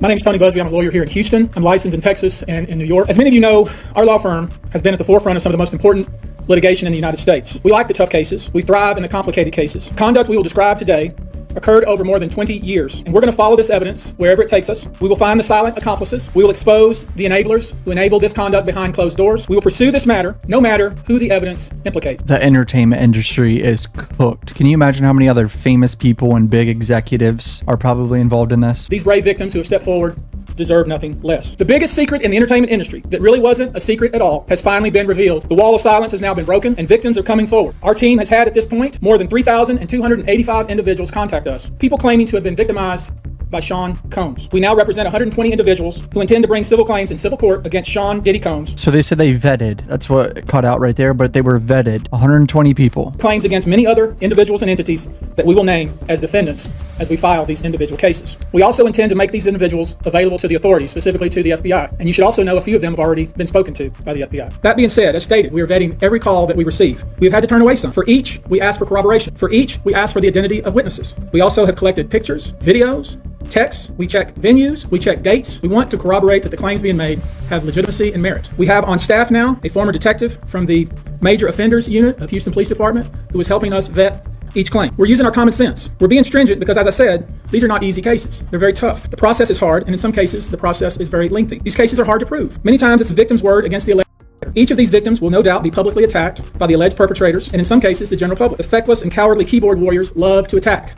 My name is Tony Busby. I'm a lawyer here in Houston. I'm licensed in Texas and in New York. As many of you know, our law firm has been at the forefront of some of the most important litigation in the United States. We like the tough cases. We thrive in the complicated cases. Conduct we will describe today occurred over more than 20 years. And we're going to follow this evidence wherever it takes us. We will find the silent accomplices. We will expose the enablers who enable this conduct behind closed doors. We will pursue this matter, no matter who the evidence implicates. The entertainment industry is cooked. Can you imagine how many other famous people and big executives are probably involved in this? These brave victims who have stepped forward deserve nothing less. The biggest secret in the entertainment industry that really wasn't a secret at all has finally been revealed. The wall of silence has now been broken and victims are coming forward. Our team has had at this point more than 3,285 individuals contact us, people claiming to have been victimized by Sean Combs. We now represent 120 individuals who intend to bring civil claims in civil court against Sean Diddy Combs. So they said they vetted. That's what caught out right there, but they were vetted. 120 people. Claims against many other individuals and entities that we will name as defendants as we file these individual cases. We also intend to make these individuals available to the authorities, specifically to the FBI. And you should also know a few of them have already been spoken to by the FBI. That being said, as stated, we are vetting every call that we receive. We have had to turn away some. For each, we ask for corroboration. For each, we ask for the identity of witnesses. We also have collected pictures, videos, texts, we check venues, we check dates. We want to corroborate that the claims being made have legitimacy and merit. We have on staff now a former detective from the Major Offenders Unit of Houston Police Department who is helping us vet each claim. We're using our common sense. We're being stringent because, as I said, these are not easy cases. They're very tough. The process is hard, and in some cases, the process is very lengthy. These cases are hard to prove. Many times, it's the victim's word against the alleged. Each of these victims will no doubt be publicly attacked by the alleged perpetrators, and in some cases, the general public. The feckless and cowardly keyboard warriors love to attack.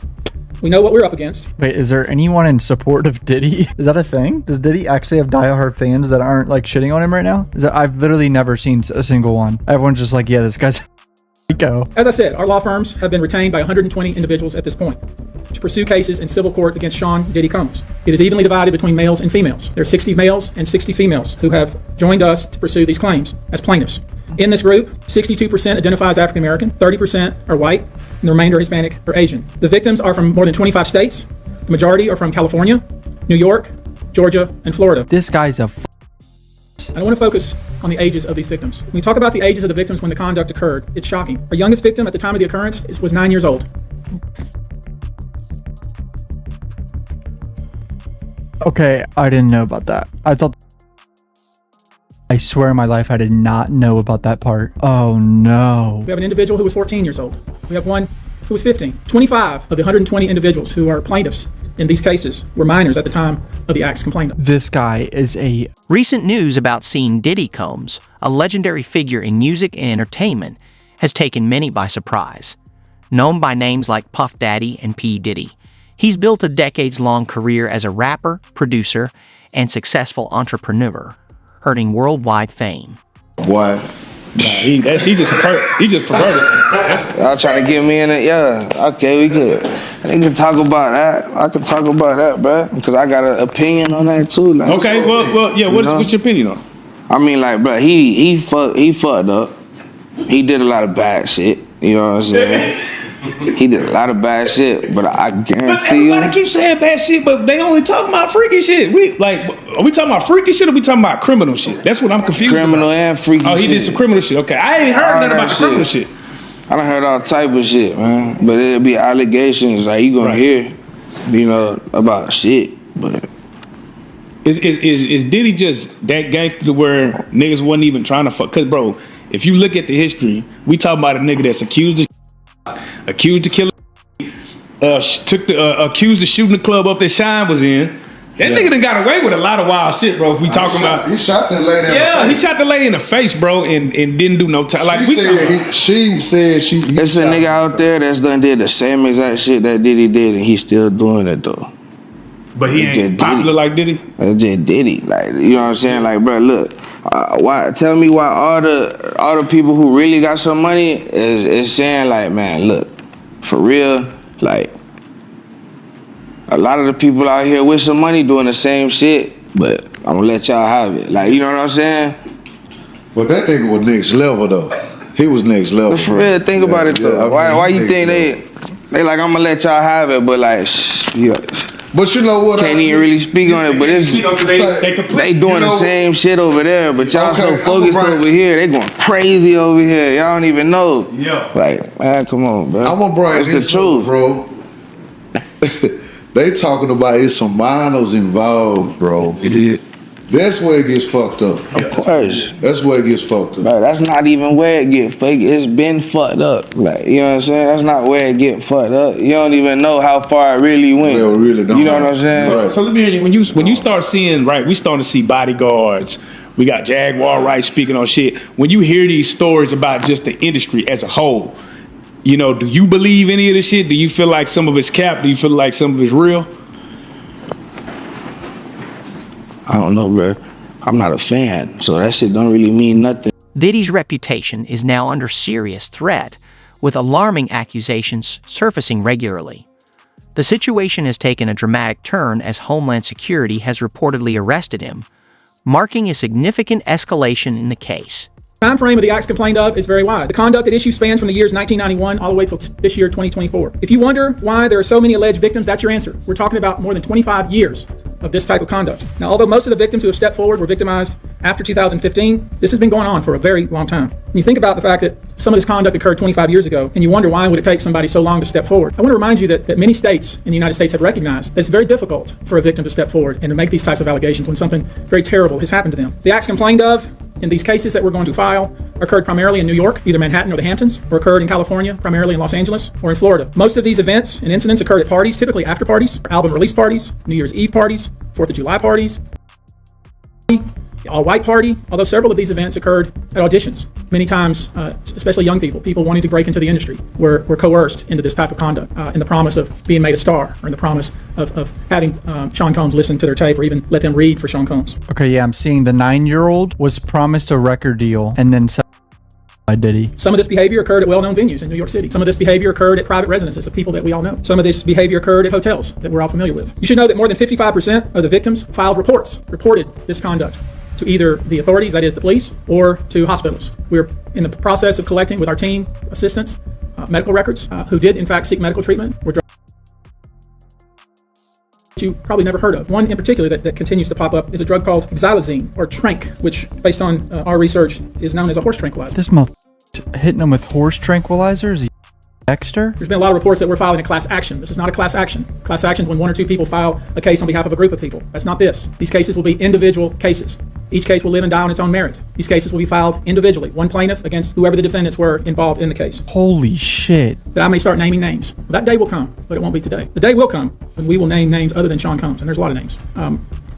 We know what we're up against. Wait, is there anyone in support of Diddy? Is that a thing? Does Diddy actually have diehard fans that aren't like shitting on him right now? I've literally never seen a single one. Everyone's just like, yeah, this guy's go. As I said, our law firms have been retained by 120 individuals at this point to pursue cases in civil court against Sean Diddy Combs. It is evenly divided between males and females. There are 60 males and 60 females who have joined us to pursue these claims as plaintiffs. In this group, 62% identifies African American, 30% are white, and the remainder Hispanic or Asian. The victims are from more than 25 states. The majority are from California, New York, Georgia, and Florida. This guy's a I want to focus on the ages of these victims. When we talk about the ages of the victims when the conduct occurred, it's shocking. Our youngest victim at the time of the occurrence was 9 years old. Okay, I didn't know about that. I swear in my life I did not know about that part. Oh no. We have an individual who was 14 years old. We have one who was 15. 25 of the 120 individuals who are plaintiffs in these cases were minors at the time of the acts complained of. This guy is a... Recent news about seeing Diddy Combs, a legendary figure in music and entertainment, has taken many by surprise. Known by names like Puff Daddy and P. Diddy, he's built a decades-long career as a rapper, producer, and successful entrepreneur, earning worldwide fame. Boy, he just perverted. Y'all trying to get me in it? Yeah, okay, we good. I can talk about that. I can talk about that, bro, because I got an opinion on that too. Like, okay, well, yeah. What's your opinion on? I mean, like, bro, he fucked up. He did a lot of bad shit. You know what I'm saying? He did a lot of bad shit, but I guarantee you. Everybody keeps saying bad shit, but they only talking about freaky shit. Are we talking about freaky shit or we talking about criminal shit? That's what I'm confused Criminal about. And freaky shit. Oh, he did some criminal shit. Okay, I ain't heard nothing about the criminal shit. I done heard all type of shit, man. But it'll be allegations like you gonna hear, about shit. But is Diddy just that gangster to where niggas wasn't even trying to fuck? Cause bro, if you look at the history, we talking about a nigga that's accused of killing, accused of shooting the club up that Shine was in. That nigga done got away with a lot of wild shit, bro. If we talking about, he shot that lady in the face. Yeah, he shot the lady in the face, bro, and didn't do no time. Like she said she. There's a nigga out there that's done did the same exact shit that Diddy did, and he's still doing it though. But he ain't popular like Diddy. It's just Diddy, like, you know what I'm saying? Like, bro, look, why? Tell me why all the people who really got some money is saying like, man, look, for real, like. A lot of the people out here with some money doing the same shit, but I'm gonna let y'all have it. Like, you know what I'm saying? But that nigga was next level though. He was next level. But for real, think about it though. Why you think they like, I'm gonna let y'all have it, but like, yeah. But you know what? Can't even really speak on it, but it's they doing the same shit over there, but y'all so focused over here, they going crazy over here. Y'all don't even know. Yeah. Like, man, come on, bro. I'm gonna bring it's the truth, bro. They talking about it's some minors involved, bro. It is. That's where it gets fucked up. Of course. That's where it gets fucked up. Bro, that's not even where it get fucked. It's been fucked up. Like, you know what I'm saying? That's not where it get fucked up. You don't even know how far it really went. They really don't You know know. what I'm saying? Right. So let me hear you. When you start seeing, right, we starting to see bodyguards. We got Jaguar Wright speaking on shit. When you hear these stories about just the industry as a whole, you know, do you believe any of this shit? Do you feel like some of it's cap? Do you feel like some of it's real? I don't know, bro. I'm not a fan, so that shit don't really mean nothing. Diddy's reputation is now under serious threat, with alarming accusations surfacing regularly. The situation has taken a dramatic turn as Homeland Security has reportedly arrested him, marking a significant escalation in the case. The time frame of the acts complained of is very wide. The conduct at issue spans from the years 1991 all the way till this year, 2024. If you wonder why there are so many alleged victims, that's your answer. We're talking about more than 25 years of this type of conduct. Now, although most of the victims who have stepped forward were victimized after 2015, this has been going on for a very long time. When you think about the fact that some of this conduct occurred 25 years ago, and you wonder why would it take somebody so long to step forward, I want to remind you that many states in the United States have recognized that it's very difficult for a victim to step forward and to make these types of allegations when something very terrible has happened to them. The acts complained of in these cases that we're going to file occurred primarily in New York, either Manhattan or the Hamptons, or occurred in California, primarily in Los Angeles, or in Florida. Most of these events and incidents occurred at parties, typically after parties, album release parties, New Year's Eve parties, 4th of July parties, all-white party, although several of these events occurred at auditions. Many times, especially young people wanting to break into the industry, were coerced into this type of conduct in the promise of being made a star, or in the promise of having Sean Combs listen to their tape, or even let them read for Sean Combs. Okay, yeah, I'm seeing the 9-year-old was promised a record deal and then by Diddy. Some of this behavior occurred at well-known venues in New York City. Some of this behavior occurred at private residences of people that we all know. Some of this behavior occurred at hotels that we're all familiar with. You should know that more than 55% of the victims reported this conduct to either the authorities, that is the police, or to hospitals. We're in the process of collecting with our team assistants medical records who did in fact seek medical treatment. You probably never heard of. One in particular that continues to pop up is a drug called xylazine, or trank, which based on our research is known as a horse tranquilizer. This month hitting them with horse tranquilizers. Dexter? There's been a lot of reports that we're filing a class action. This is not a class action. Class action is when one or two people file a case on behalf of a group of people. That's not this. These cases will be individual cases. Each case will live and die on its own merit. These cases will be filed individually, one plaintiff against whoever the defendants were involved in the case. Holy shit. That I may start naming names. Well, that day will come, but it won't be today. The day will come when we will name names other than Sean Combs, and there's a lot of names.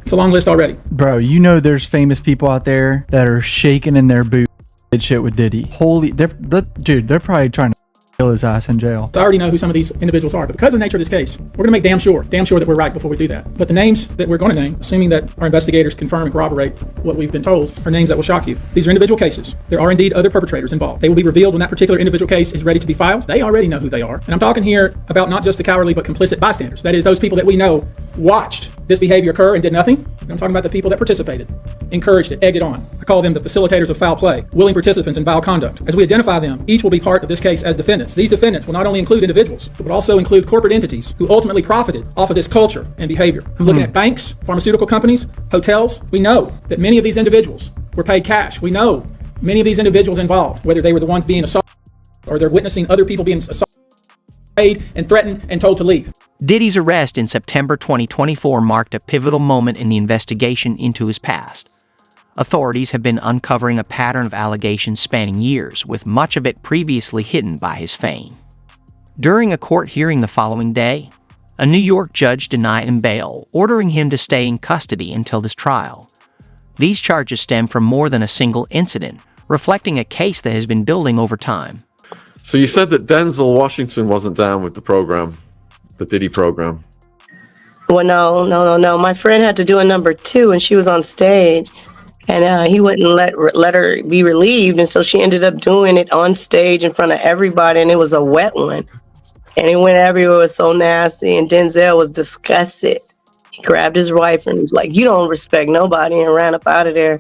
It's a long list already. Bro, you know there's famous people out there that are shaking in their boots did shit with Diddy. They're probably trying to kill his ass in jail. I already know who some of these individuals are, but because of the nature of this case, we're going to make damn sure that we're right before we do that. But the names that we're going to name, assuming that our investigators confirm and corroborate what we've been told, are names that will shock you. These are individual cases. There are indeed other perpetrators involved. They will be revealed when that particular individual case is ready to be filed. They already know who they are. And I'm talking here about not just the cowardly but complicit bystanders. That is, those people that we know watched this behavior occur and did nothing. I'm talking about the people that participated, encouraged it, egged it on. I call them the facilitators of foul play, willing participants in vile conduct. As we identify them, each will be part of this case as defendants. These defendants will not only include individuals, but will also include corporate entities who ultimately profited off of this culture and behavior. I'm looking at banks, pharmaceutical companies, hotels. We know that many of these individuals were paid cash. We know many of these individuals involved, whether they were the ones being assaulted or they're witnessing other people being assaulted, paid and threatened and told to leave. Diddy's arrest in September 2024 marked a pivotal moment in the investigation into his past. Authorities have been uncovering a pattern of allegations spanning years, with much of it previously hidden by his fame. During a court hearing the following day, a New York judge denied him bail, ordering him to stay in custody until his trial. These charges stem from more than a single incident, reflecting a case that has been building over time. So you said that Denzel Washington wasn't down with the program, the Diddy program. Well, no. My friend had to do a number 2, and she was on stage, and he wouldn't let her be relieved, and so she ended up doing it on stage in front of everybody, and it was a wet one, and it went everywhere. It was so nasty, and Denzel was disgusted. He grabbed his wife and was like, "You don't respect nobody," and ran up out of there.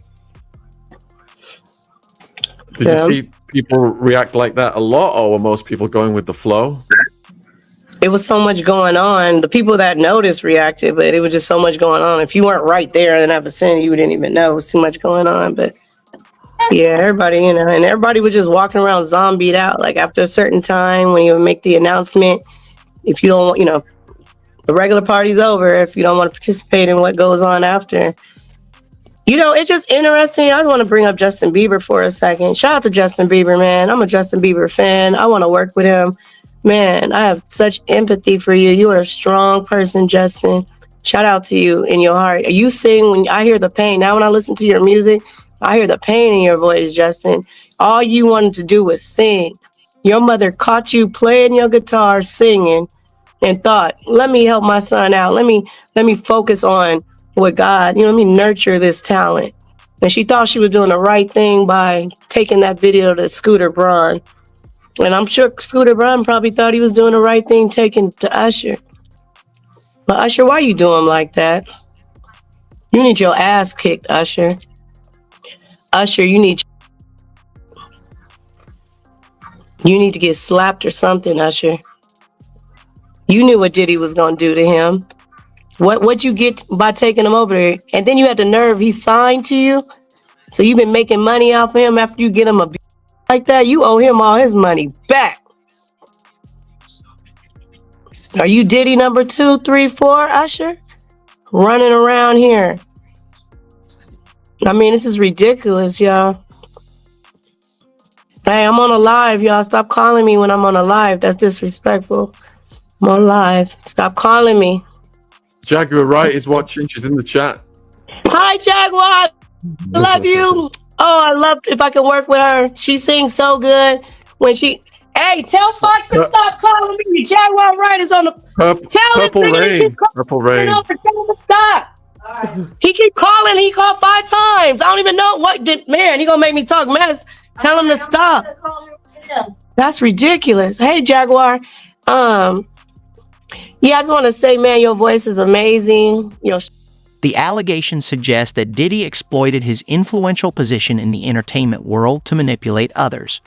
Did you see people react like that a lot, or were most people going with the flow? It was so much going on. The people that noticed reacted, but it was just so much going on. If you weren't right there in that vicinity, you didn't even know. It was too much going on. But yeah, everybody, and everybody was just walking around zombied out. Like after a certain time, when you would make the announcement, if you don't, The regular party's over if you don't want to participate in what goes on after. You know, it's just interesting. I just want to bring up Justin Bieber for a second. Shout out to Justin Bieber, man. I'm a Justin Bieber fan. I want to work with him. Man, I have such empathy for you. You are a strong person, Justin. Shout out to you in your heart. You sing when I hear the pain. Now when I listen to your music, I hear the pain in your voice, Justin. All you wanted to do was sing. Your mother caught you playing your guitar, singing, and thought, let me help my son out. Let me focus on what God, let me nurture this talent. And she thought she was doing the right thing by taking that video to Scooter Braun. And I'm sure Scooter Braun probably thought he was doing the right thing taking to Usher. But Usher, why you do him like that? You need your ass kicked, Usher. Usher, you need to get slapped or something, Usher. You knew what Diddy was gonna do to him. What'd you get by taking him over there? And then you had the nerve, he signed to you. So you've been making money off of him after you get him a like that. You owe him all his money back. Are you Diddy number 2, 3, 4, Usher? Running around here. I mean, this is ridiculous, y'all. Hey, I'm on a live, y'all. Stop calling me when I'm on a live. That's disrespectful. I'm on live. Stop calling me. Jaguar Wright is watching. She's in the chat. Hi, Jaguar. I love you. Oh, I love if I can work with her. She sings so good. Hey, tell Fox to stop calling me. Jaguar Wright is on the. Purple Rain. Purple Rain. Tell him to stop. He keep calling. He called 5 times. I don't even know man. He gonna make me talk mess. Tell him to stop. That's ridiculous. Hey, Jaguar. Yeah, I just want to say, man, your voice is amazing. The allegations suggest that Diddy exploited his influential position in the entertainment world to manipulate others,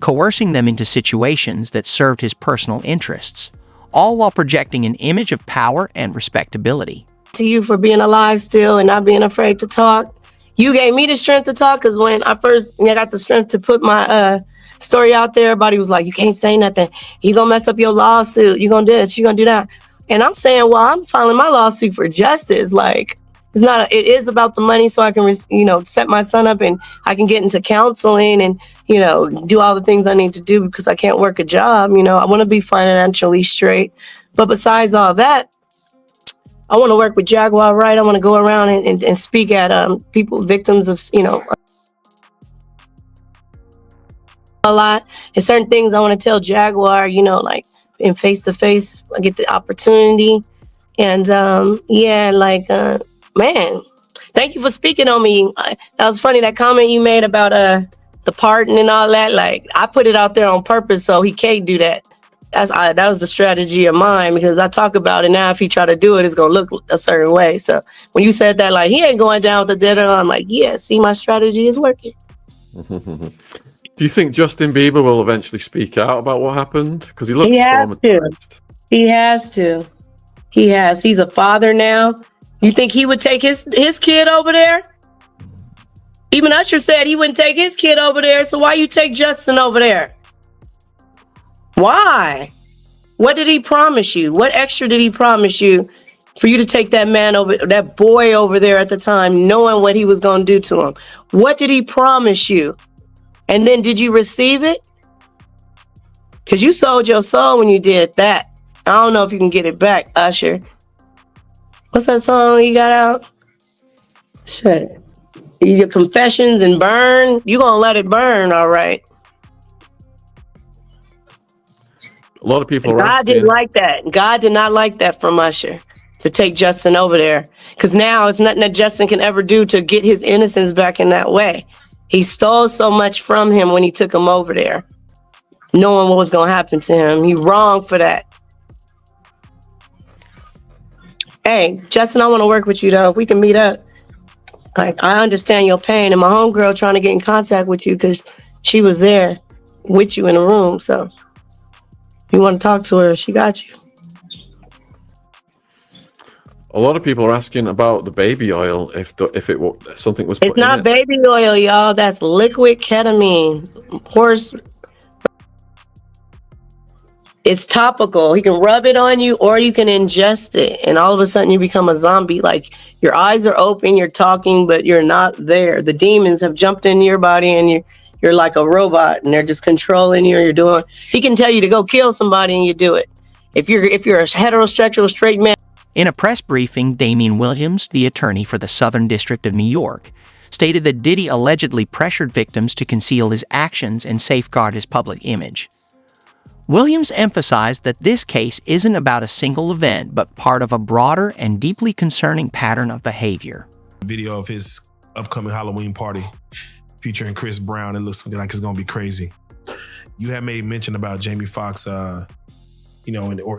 coercing them into situations that served his personal interests, all while projecting an image of power and respectability. To you for being alive still and not being afraid to talk. You gave me the strength to talk because when I first got the strength to put my story out there, everybody was like, you can't say nothing. You gonna mess up your lawsuit. You gonna do this, you gonna do that. And I'm saying, well, I'm filing my lawsuit for justice. Like, it is about the money so I can, set my son up and I can get into counseling and, do all the things I need to do because I can't work a job. I want to be financially straight. But besides all that, I want to work with Jaguar Wright. I want to go around and speak at people, victims of, a lot. And certain things I want to tell Jaguar, like in face-to-face, I get the opportunity. And man, thank you for speaking on me. That was funny, that comment you made about the pardon and all that. Like, I put it out there on purpose so he can't do that. That was the strategy of mine because I talk about it now. If he try to do it, it's gonna look a certain way. So when you said that, like, he ain't going down with the dead, I'm like, yeah, see, my strategy is working. Do you think Justin Bieber will eventually speak out about what happened? Because he looks traumatized. He has to. He has. He's a father now. You think he would take his kid over there? Even Usher said he wouldn't take his kid over there. So why you take Justin over there? Why? What did he promise you? What extra did he promise you for you to take that boy over there at the time, knowing what he was going to do to him? What did he promise you? And then did you receive it? Because you sold your soul when you did that. I don't know if you can get it back, Usher. What's that song you got out? Shit. Your confessions and burn. You gonna let it burn, all right. A lot of people are God didn't like that. God did not like that from Usher to take Justin over there. Because now it's nothing that Justin can ever do to get his innocence back in that way. He stole so much from him when he took him over there, knowing what was going to happen to him. He wrong for that. Hey, Justin, I want to work with you, though. If we can meet up. Like, I understand your pain. And my homegirl trying to get in contact with you because she was there with you in the room. So if you want to talk to her, she got you. A lot of people are asking about the baby oil, if something was put in it. It's not baby oil, y'all. That's liquid ketamine. Horse. It's topical. He can rub it on you or you can ingest it. And all of a sudden you become a zombie. Like your eyes are open, you're talking, but you're not there. The demons have jumped into your body and you're like a robot and they're just controlling you. You're doing, he can tell you to go kill somebody and you do it. If you're a heterosexual straight man. In a press briefing, Damian Williams, the attorney for the Southern District of New York, stated that Diddy allegedly pressured victims to conceal his actions and safeguard his public image. Williams emphasized that this case isn't about a single event, but part of a broader and deeply concerning pattern of behavior. Video of his upcoming Halloween party featuring Chris Brown. It looks like it's going to be crazy. You had made mention about Jamie Foxx, or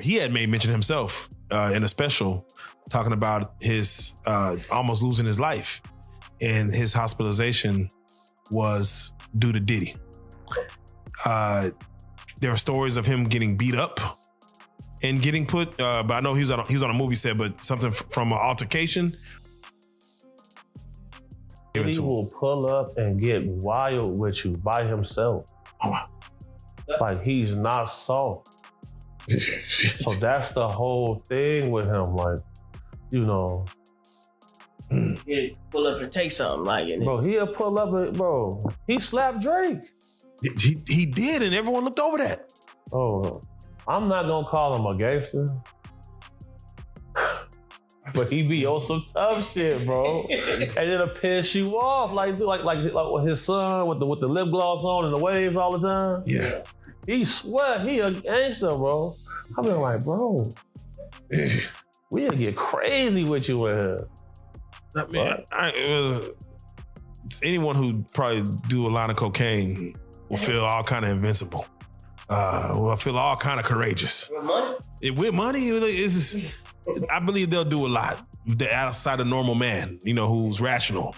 he had made mention himself in a special talking about his almost losing his life. And his hospitalization was due to Diddy. There are stories of him getting beat up and getting put, but I know he was on a movie set, but something from an altercation. Diddy will pull up and get wild with you by himself. Like he's not soft. So that's the whole thing with him. Like, He'll pull up and take something like it. Bro, he'll pull up and, bro, he slapped Drake. He did, and everyone looked over that. Oh, I'm not gonna call him a gangster. But he be on some tough shit, bro. And it'll piss you off. Like with his son with the lip gloss on and the waves all the time. Yeah. He swear he a gangster, bro. I mean, like, bro, we'll get crazy with you in here. I mean, anyone who probably do a line of cocaine will feel all kind of invincible. Will feel all kind of courageous. With money? With money, I believe they'll do a lot outside a normal man, who's rational.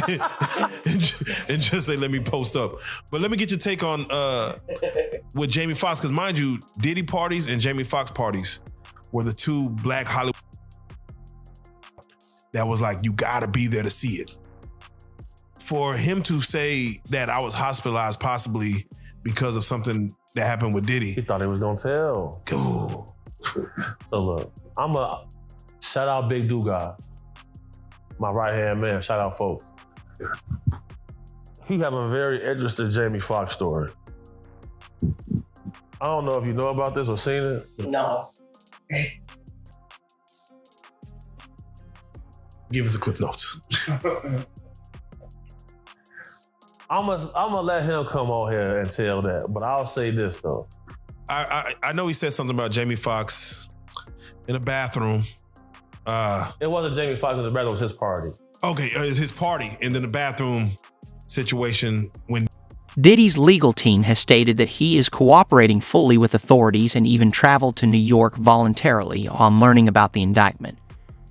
and just say, let me post up. But let me get your take on with Jamie Foxx, because mind you, Diddy parties and Jamie Foxx parties were the two black Hollywood that was like, you gotta be there to see it. For him to say that I was hospitalized possibly because of something that happened with Diddy. He thought he was gonna tell. Ooh. So look, I'm a shout out Big Dugas, my right hand man. Shout out folks. He have a very interesting Jamie Foxx story. I don't know if you know about this or seen it. No. Give us a Cliff Notes. I'm gonna let him come on here and tell that, but I'll say this though. I know he said something about Jamie Foxx in a bathroom. It wasn't Jamie Foxx in the bathroom, it was his party. Okay, it's his party, and then the bathroom situation when Diddy's legal team has stated that he is cooperating fully with authorities and even traveled to New York voluntarily on learning about the indictment.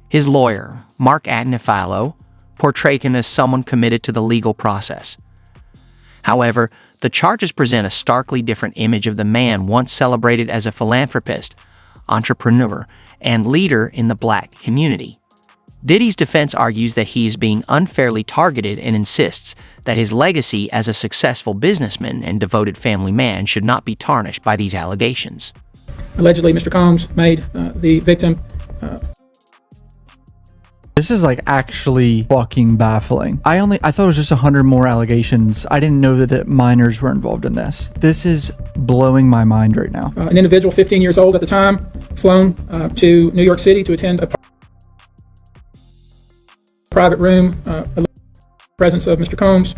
His lawyer, Mark Agnifilo, portrayed him as someone committed to the legal process. However, the charges present a starkly different image of the man once celebrated as a philanthropist, entrepreneur, and leader in the black community. Diddy's defense argues that he is being unfairly targeted and insists that his legacy as a successful businessman and devoted family man should not be tarnished by these allegations. Allegedly, Mr. Combs made the victim This is like actually fucking baffling. I thought it was just 100 more allegations. I didn't know that minors were involved in this. This is blowing my mind right now. An individual 15 years old at the time, flown to New York City to attend a private room, presence of Mr. Combs,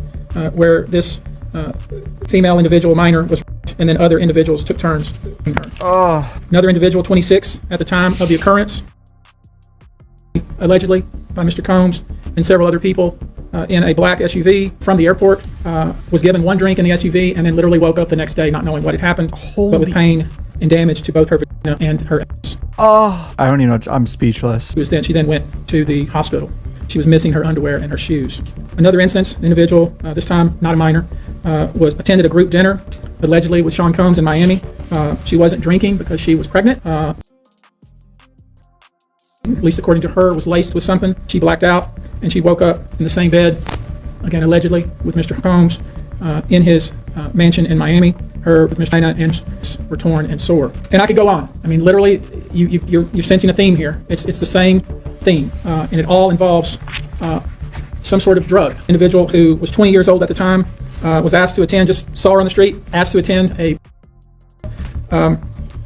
where this female individual minor was, and then other individuals took turns. Another individual, 26 at the time of the occurrence, allegedly by Mr. Combs and several other people in a black SUV from the airport, was given one drink in the SUV and then literally woke up the next day not knowing what had happened, but with pain and damage to both her vagina and her ass. I don't even know. I'm speechless. She then went to the hospital. She was missing her underwear and her shoes. Another instance, an individual, this time not a minor, was attended a group dinner, allegedly with Sean Combs in Miami. She wasn't drinking because she was pregnant. At least according to her, was laced with something. She blacked out and she woke up in the same bed, again allegedly, with Mr. Combs in his mansion in Miami. her vagina and were torn and sore. And I could go on. I mean, literally, you're sensing a theme here. It's the same theme, and it all involves some sort of drug. Individual who was 20 years old at the time was asked to attend, just saw her on the street, asked to attend a.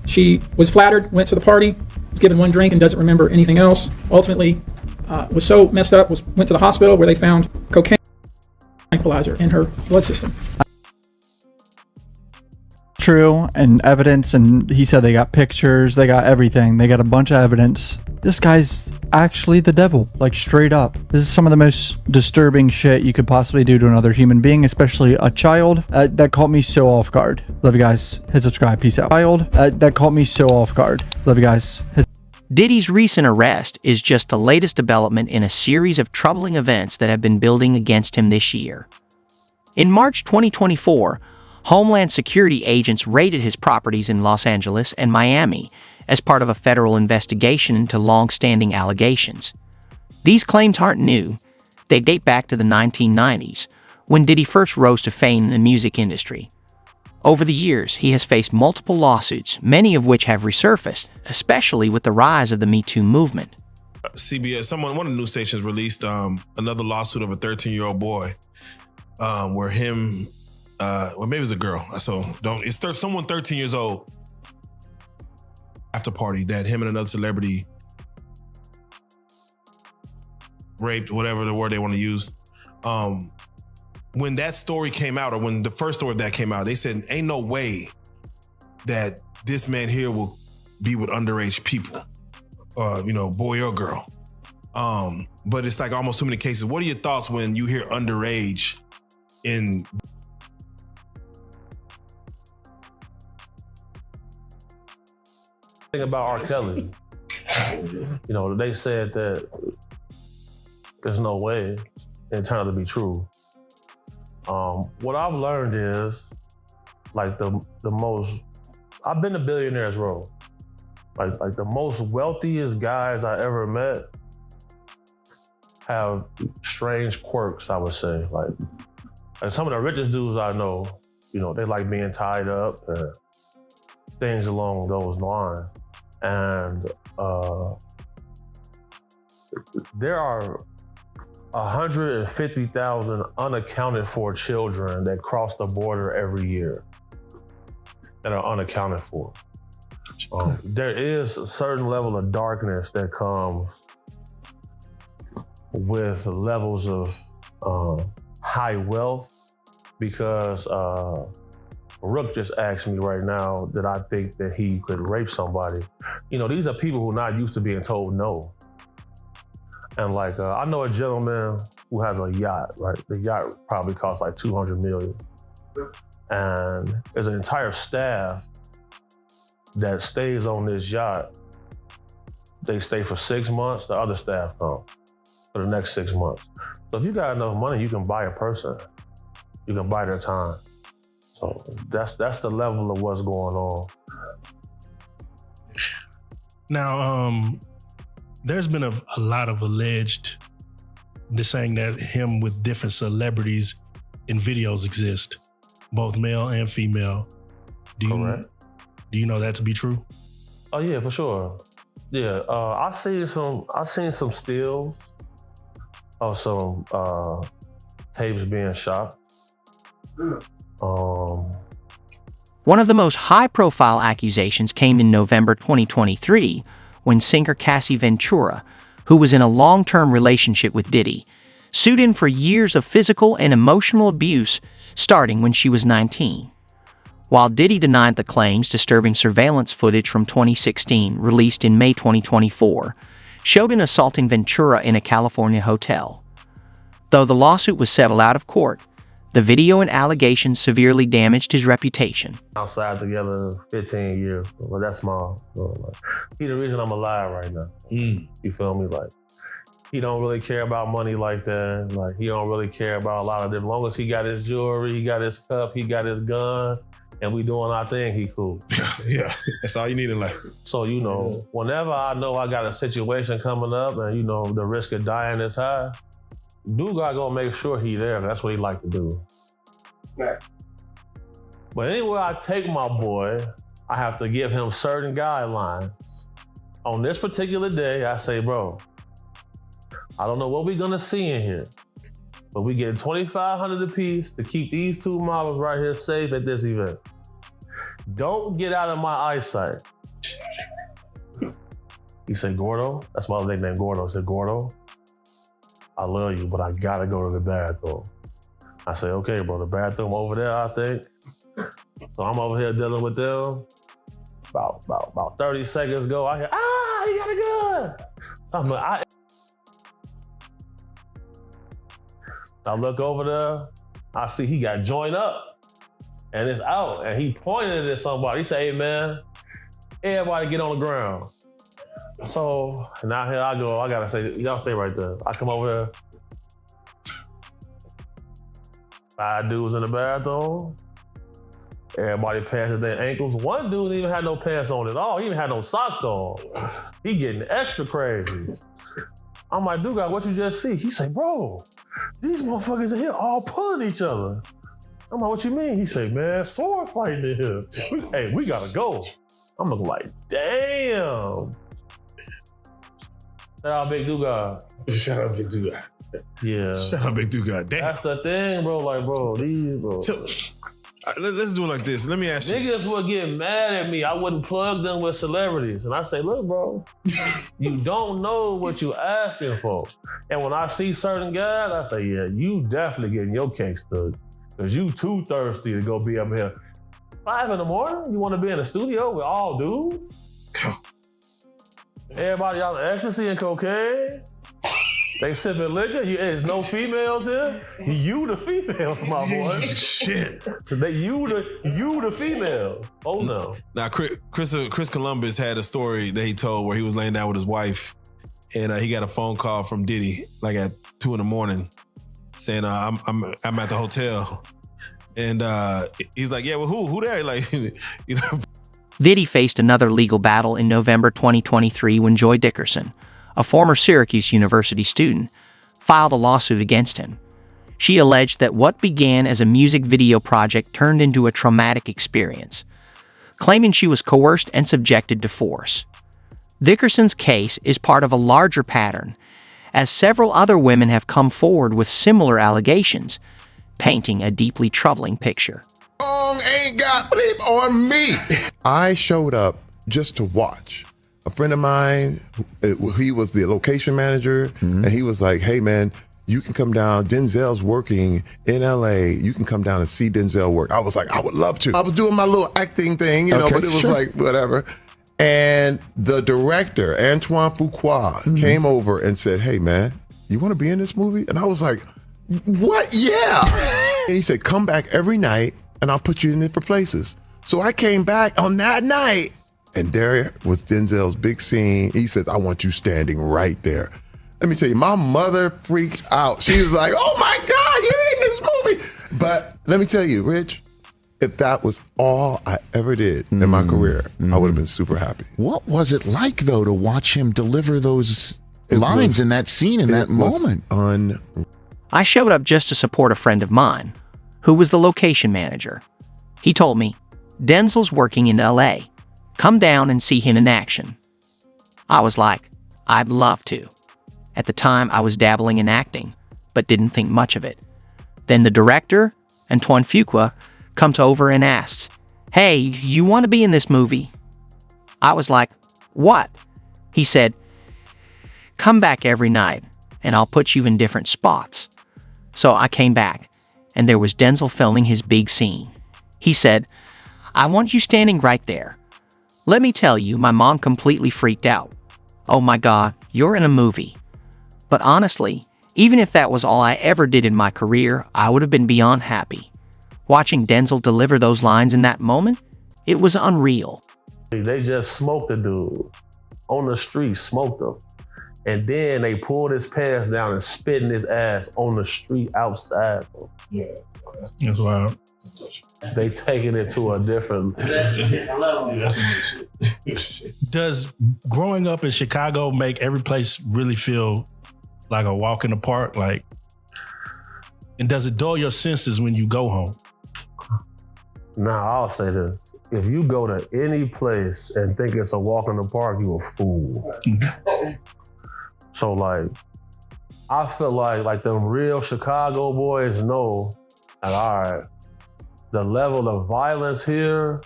She was flattered, went to the party, was given one drink and doesn't remember anything else. Ultimately, was so messed up, went to the hospital where they found cocaine tranquilizer in her blood system. True, and evidence, and he said they got pictures, they got everything, they got a bunch of evidence. This guy's actually the devil, like straight up. This is some of the most disturbing shit you could possibly do to another human being, especially a child. That caught me so off guard. Love you guys. Hit subscribe. Peace out. Child, that caught me so off guard. Love you guys. Diddy's recent arrest is just the latest development in a series of troubling events that have been building against him this year. In March 2024, Homeland Security agents raided his properties in Los Angeles and Miami as part of a federal investigation into long-standing allegations. These claims aren't new. They date back to the 1990s, when Diddy first rose to fame in the music industry. Over the years, he has faced multiple lawsuits, many of which have resurfaced, especially with the rise of the Me Too movement. CBS, one of the news stations released another lawsuit of a 13-year-old boy, where him, well, maybe it was a girl. So someone 13 years old after party that him and another celebrity raped, whatever the word they want to use. When that story came out, or when the first story of that came out, they said, ain't no way that this man here will be with underage people, boy or girl. But it's like almost too many cases. What are your thoughts when you hear underage in? Thing about R. Kelly, they said that there's no way it turned out to be true. What I've learned is, like the most, I've been to Billionaires Row. Like the most wealthiest guys I ever met have strange quirks, I would say. Like some of the richest dudes I know, they like being tied up and things along those lines. And there are 150,000 unaccounted for children that cross the border every year that are unaccounted for. There is a certain level of darkness that comes with levels of high wealth, because Rook just asked me right now that I think that he could rape somebody. These are people who are not used to being told no. And I know a gentleman who has a yacht, right? The yacht probably costs like $200 million. And there's an entire staff that stays on this yacht. They stay for 6 months, the other staff come for the next 6 months. So if you got enough money, you can buy a person. You can buy their time. So that's the level of what's going on. Now, there's been a lot of alleged saying that him with different celebrities in videos exist, both male and female. Do you know that to be true? Oh yeah, for sure. Yeah, I seen some stills of some tapes being shot. One of the most high-profile accusations came in November 2023 when singer Cassie Ventura, who was in a long-term relationship with Diddy, sued him for years of physical and emotional abuse starting when she was 19. While Diddy denied the claims, disturbing surveillance footage from 2016 released in May 2024 showed him assaulting Ventura in a California hotel. Though the lawsuit was settled out of court, the video and allegations severely damaged his reputation. Outside together 15 years, but that's small. He the reason I'm alive right now. You feel me? He don't really care about money like that. He don't really care about a lot of them. As long as he got his jewelry, he got his cup, he got his gun, and we doing our thing, he cool. Yeah, that's all you need in life. So, whenever I know I got a situation coming up and, the risk of dying is high, dude, I gonna make sure he there. That's what he like to do. Right. But anywhere I take my boy, I have to give him certain guidelines. On this particular day, I say, bro, I don't know what we're gonna see in here, but we get $2,500 apiece to keep these two models right here safe at this event. Don't get out of my eyesight. He said, Gordo, that's my nickname, Gordo. He said, Gordo, I love you, but I gotta go to the bathroom. I say, okay, bro, the bathroom over there, I think. So I'm over here dealing with them. About 30 seconds go, I hear, he got a gun. So I'm like, I look over there, I see he got joined up and it's out and he pointed at somebody. He said, hey man, everybody get on the ground. So now here I go, I gotta say, y'all stay right there. I come over there. 5 dudes in the bathroom. Everybody pants at their ankles. One dude even had no pants on at all. He even had no socks on. He getting extra crazy. I'm like, dude, what you just see? He say, bro, these motherfuckers in here all pulling each other. I'm like, what you mean? He say, man, sword fighting in here. We gotta go. I'm looking like, damn. Shout out Big Dugas. Shout out Big Dugas. Yeah. Shout out Big Dugas. Damn. That's the thing, bro. Like, bro, So, let's do it like this. Let me ask you. Niggas would get mad at me. I wouldn't plug them with celebrities. And I say, look, bro, you don't know what you asking for. And when I see certain guys, I say, yeah, you definitely getting your cake stood. Because you too thirsty to go be up here. 5 in the morning, you want to be in the studio with all dudes? Everybody on ecstasy and cocaine? They sipping liquor. There's no females here. You the females, my boy. Shit. You the female. Oh no. Now, Chris Columbus had a story that he told where he was laying down with his wife, and he got a phone call from Diddy like at 2 a.m. saying, "I'm at the hotel," and he's like, "Yeah, well, who there?" Like, you know. Diddy faced another legal battle in November 2023 when Joy Dickerson, a former Syracuse University student, filed a lawsuit against him. She alleged that what began as a music video project turned into a traumatic experience, claiming she was coerced and subjected to force. Dickerson's case is part of a larger pattern, as several other women have come forward with similar allegations, painting a deeply troubling picture. Ain't got bleep on me. I showed up just to watch. A friend of mine, he was the location manager, and he was like, hey man, you can come down. Denzel's working in LA. You can come down and see Denzel work. I was like, I would love to. I was doing my little acting thing, you know, but it was like, whatever. And the director, Antoine Fuqua, came over and said, hey man, you want to be in this movie? And I was like, what? Yeah. And he said, come back every night and I'll put you in different places. So I came back on that night and there was Denzel's big scene. He says, I want you standing right there. Let me tell you, my mother freaked out. She was like, oh my God, you're in this movie. But let me tell you, Rich, if that was all I ever did in my career, I would have been super happy. What was it like, though, to watch him deliver those lines in that scene, in that moment? I showed up just to support a friend of mine, who was the location manager. He told me, Denzel's working in LA. Come down and see him in action. I was like, I'd love to. At the time, I was dabbling in acting, but didn't think much of it. Then the director, Antoine Fuqua, comes over and asks, hey, you want to be in this movie? I was like, what? He said, come back every night, and I'll put you in different spots. So I came back, and there was Denzel filming his big scene. He said, I want you standing right there. Let me tell you, my mom completely freaked out. Oh my God, you're in a movie. But honestly, even if that was all I ever did in my career, I would have been beyond happy. Watching Denzel deliver those lines in that moment, it was unreal. They just smoked the dude on the street, smoked him. And then they pulled his pants down and spit in his ass on the street outside. Yeah, that's wild. They taking it to a different level. Does growing up in Chicago make every place really feel like a walk in the park? Like, and does it dull your senses when you go home? Now, I'll say this. If you go to any place and think it's a walk in the park, you a fool. So, like, I feel like the real Chicago boys know that, all right, the level of violence here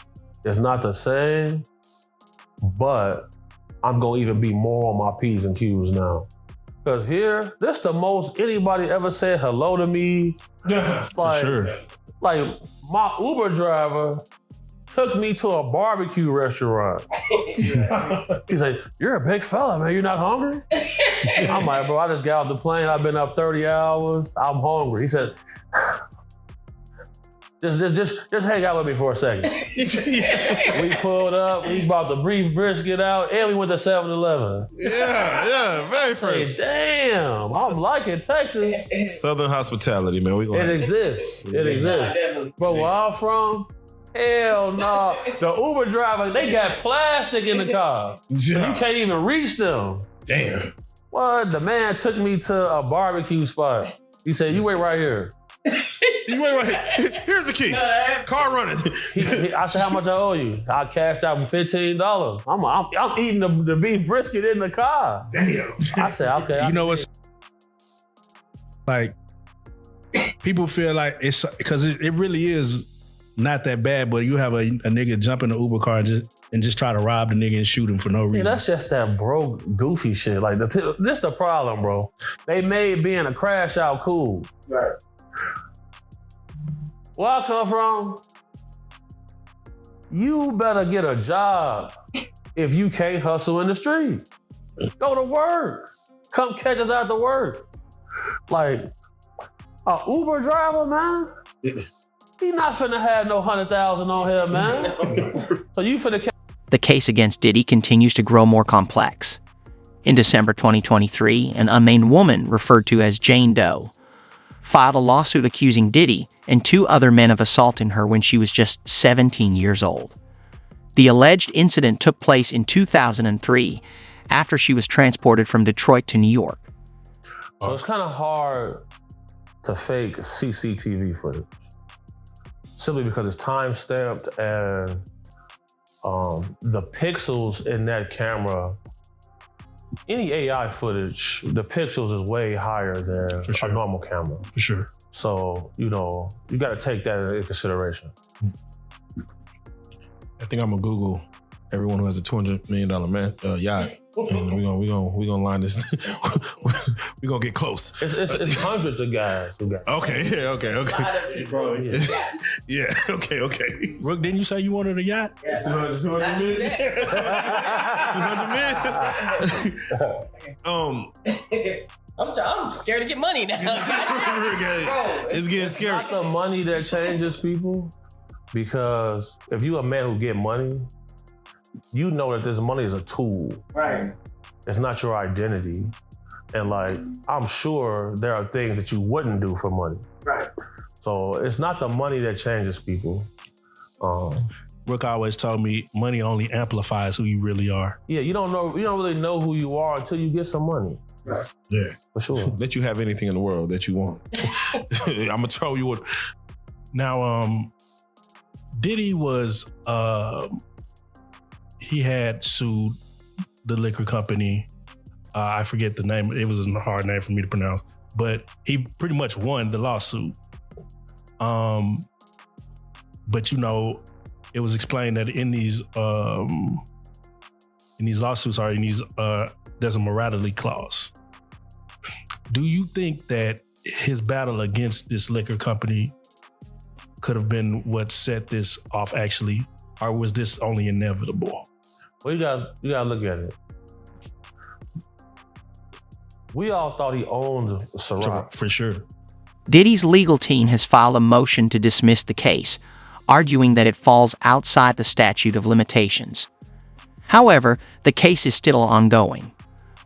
is not the same, but I'm gonna even be more on my P's and Q's now. Cause here, this the most anybody ever said hello to me. Yeah, for sure. Like my Uber driver took me to a barbecue restaurant. He's like, "You're a big fella, man. You're not hungry?" I'm like, "Bro, I just got off the plane. I've been up 30 hours. I'm hungry." He said, Just hang out with me for a second. We pulled up, we bought the beef brisket out, and we went to 7-Eleven. Yeah, very friendly. Hey, damn, I'm liking Texas. Southern hospitality, man. It exists. It exists. But where I'm from, hell no. The Uber driver, they got plastic in the car. You can't even reach them. Damn. What? The man took me to a barbecue spot. He said, "You wait right here." You wait right here. Here's the keys. Car running. I said, "How much I owe you?" I cashed out $15. I'm eating the beef brisket in the car. Damn. I said, "Okay." You know what's like? People feel like it's because it really is not that bad, but you have a nigga jump in the Uber car and just try to rob the nigga and shoot him for no reason. Yeah, that's just that broke, goofy shit. Like this the problem, bro. They made being a crash out cool. Right. Where I come from, you better get a job if you can't hustle in the street. Go to work. Come catch us after work. Like, a Uber driver, man, he not finna have no 100,000 on here, man. So you finna The case against Diddy continues to grow more complex. In December 2023, an unnamed woman referred to as Jane Doe filed a lawsuit accusing Diddy and 2 other men of assaulting her when she was just 17 years old. The alleged incident took place in 2003 after she was transported from Detroit to New York. So it's kind of hard to fake CCTV footage, simply because it's time-stamped and the pixels in that camera, any AI footage, the pixels is way higher than a normal camera. For sure. So, you know, you got to take that into consideration. I think I'm gonna Google everyone who has a $200 million yacht. And we're gonna line this. We're gonna get close. It's hundreds of guys who got. Okay. Bro, yeah. Okay. Rook, didn't you say you wanted a yacht? Yeah. 200 million. 200 million. I'm scared to get money now. Bro, it's getting scary. It's not the money that changes people, because if you a man who get money, you know that this money is a tool. Right. It's not your identity. And like, I'm sure there are things that you wouldn't do for money. Right. So it's not the money that changes people. Rook always told me money only amplifies who you really are. Yeah, you don't really know who you are until you get some money. Right. Yeah. For sure. Let you have anything in the world that you want. I'm gonna throw you what. Now, Diddy was he had sued the liquor company. I forget the name. It was a hard name for me to pronounce, but he pretty much won the lawsuit. But you know, it was explained that in these lawsuits or in these there's a morality clause. Do you think that his battle against this liquor company could have been what set this off actually, or was this only inevitable? Well, you gotta look at it. We all thought he owned Ciroc. For sure. Diddy's legal team has filed a motion to dismiss the case, arguing that it falls outside the statute of limitations. However, the case is still ongoing.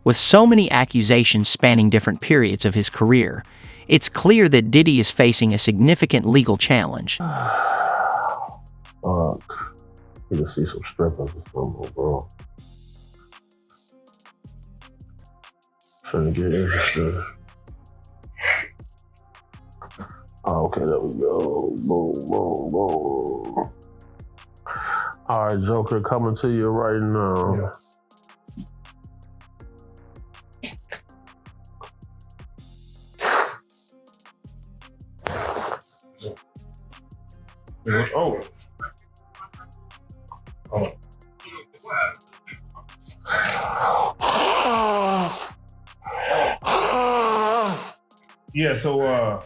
With so many accusations spanning different periods of his career, it's clear that Diddy is facing a significant legal challenge. You can see some strippers or something, bro. Trying to get interested. Oh, okay, there we go. Boom, boom, boom. All right, Joker, coming to you right now. Yeah. Oh. Yeah, so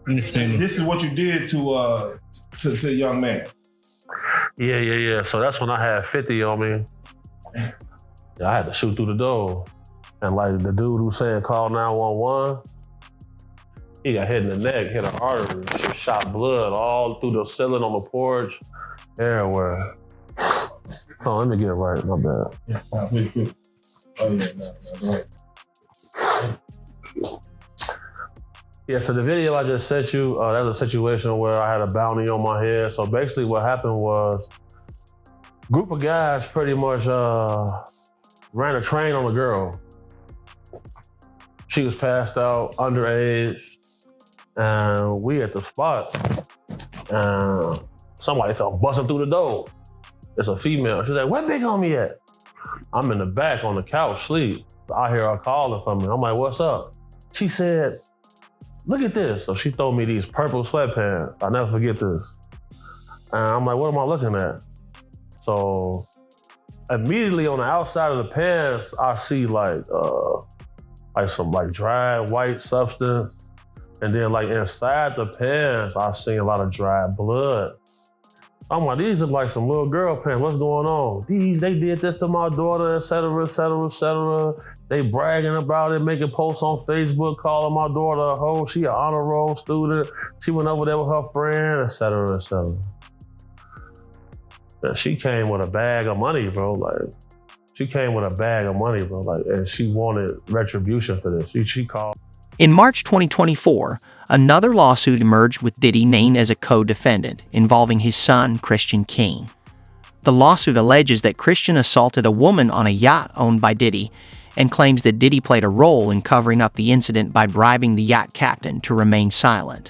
this is what you did to the young man. Yeah. So that's when I had 50 on me. Yeah, I had to shoot through the door. And like the dude who said call 911, he got hit in the neck, hit an artery, shot blood all through the ceiling on the porch, everywhere. Oh, let me get it right, my bad. Yeah, please. Oh yeah, no. Yeah, so the video I just sent you, that was a situation where I had a bounty on my head. So basically what happened was, a group of guys pretty much ran a train on a girl. She was passed out, underage, and we at the spot, and somebody felt busting through the door. It's a female. She's like, where Big Homie at? I'm in the back on the couch, sleep. I hear her calling for me. I'm like, what's up? She said, look at this. So she threw me these purple sweatpants. I'll never forget this. And I'm like, what am I looking at? So immediately on the outside of the pants, I see like some like dry white substance. And then like inside the pants, I seen a lot of dry blood. I'm like, these are like some little girl pants. What's going on? They did this to my daughter, et cetera, et cetera, et cetera. They bragging about it, making posts on Facebook, calling my daughter a hoe. She an honor roll student. She went over there with her friend, et cetera, et cetera. And she came with a bag of money, bro. Like, she came with a bag of money, bro. Like, and she wanted retribution for this. She called. In March 2024, another lawsuit emerged with Diddy named as a co-defendant involving his son, Christian King. The lawsuit alleges that Christian assaulted a woman on a yacht owned by Diddy and claims that Diddy played a role in covering up the incident by bribing the yacht captain to remain silent.